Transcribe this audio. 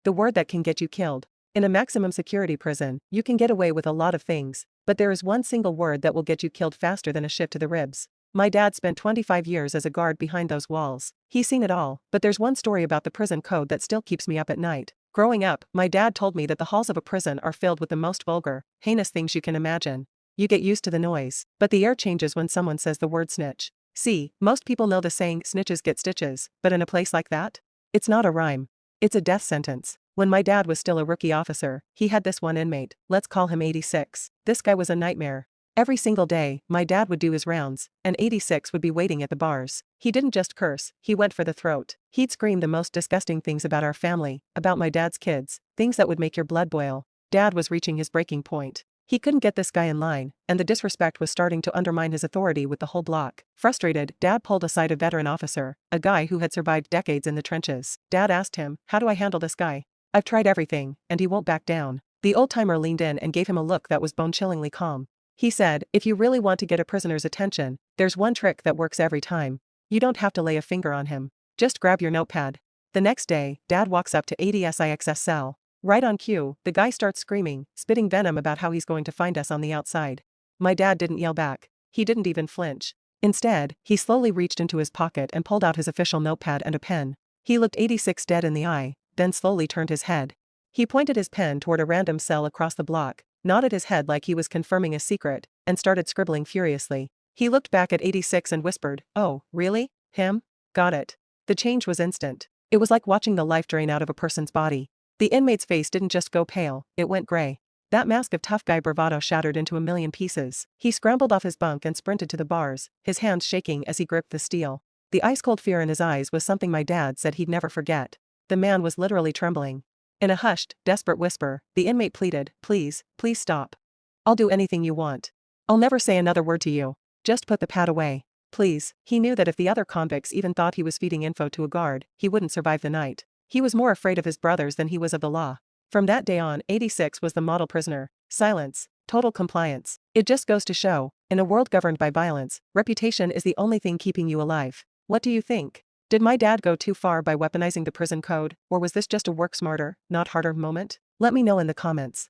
The word that can get you killed. In a maximum security prison, you can get away with a lot of things, but there is one single word that will get you killed faster than a shift to the ribs. My dad spent 25 years as a guard behind those walls. He's seen it all, but there's one story about the prison code that still keeps me up at night. Growing up, my dad told me that the halls of a prison are filled with the most vulgar, heinous things you can imagine. You get used to the noise, but the air changes when someone says the word snitch. See, most people know the saying snitches get stitches, but in a place like that? It's not a rhyme. It's a death sentence. When my dad was still a rookie officer, he had this one inmate, let's call him 86. This guy was a nightmare. Every single day, my dad would do his rounds, and 86 would be waiting at the bars. He didn't just curse, he went for the throat. He'd scream the most disgusting things about our family, about my dad's kids, things that would make your blood boil. Dad was reaching his breaking point. He couldn't get this guy in line, and the disrespect was starting to undermine his authority with the whole block. Frustrated, Dad pulled aside a veteran officer, a guy who had survived decades in the trenches. Dad asked him, "How do I handle this guy? I've tried everything, and he won't back down." The old-timer leaned in and gave him a look that was bone-chillingly calm. He said, "If you really want to get a prisoner's attention, there's one trick that works every time. You don't have to lay a finger on him. Just grab your notepad." The next day, Dad walks up to 80SIX's cell. Right on cue, the guy starts screaming, spitting venom about how he's going to find us on the outside. My dad didn't yell back. He didn't even flinch. Instead, he slowly reached into his pocket and pulled out his official notepad and a pen. He looked 86 dead in the eye, then slowly turned his head. He pointed his pen toward a random cell across the block, nodded his head like he was confirming a secret, and started scribbling furiously. He looked back at 86 and whispered, "Oh, really? Him? Got it." The change was instant. It was like watching the life drain out of a person's body. The inmate's face didn't just go pale, it went gray. That mask of tough guy bravado shattered into a million pieces. He scrambled off his bunk and sprinted to the bars, his hands shaking as he gripped the steel. The ice-cold fear in his eyes was something my dad said he'd never forget. The man was literally trembling. In a hushed, desperate whisper, the inmate pleaded, "Please, please stop. I'll do anything you want. I'll never say another word to you. Just put the pad away. Please." He knew that if the other convicts even thought he was feeding info to a guard, he wouldn't survive the night. He was more afraid of his brothers than he was of the law. From that day on, 86 was the model prisoner. Silence. Total compliance. It just goes to show, in a world governed by violence, reputation is the only thing keeping you alive. What do you think? Did my dad go too far by weaponizing the prison code, or was this just a work smarter, not harder moment? Let me know in the comments.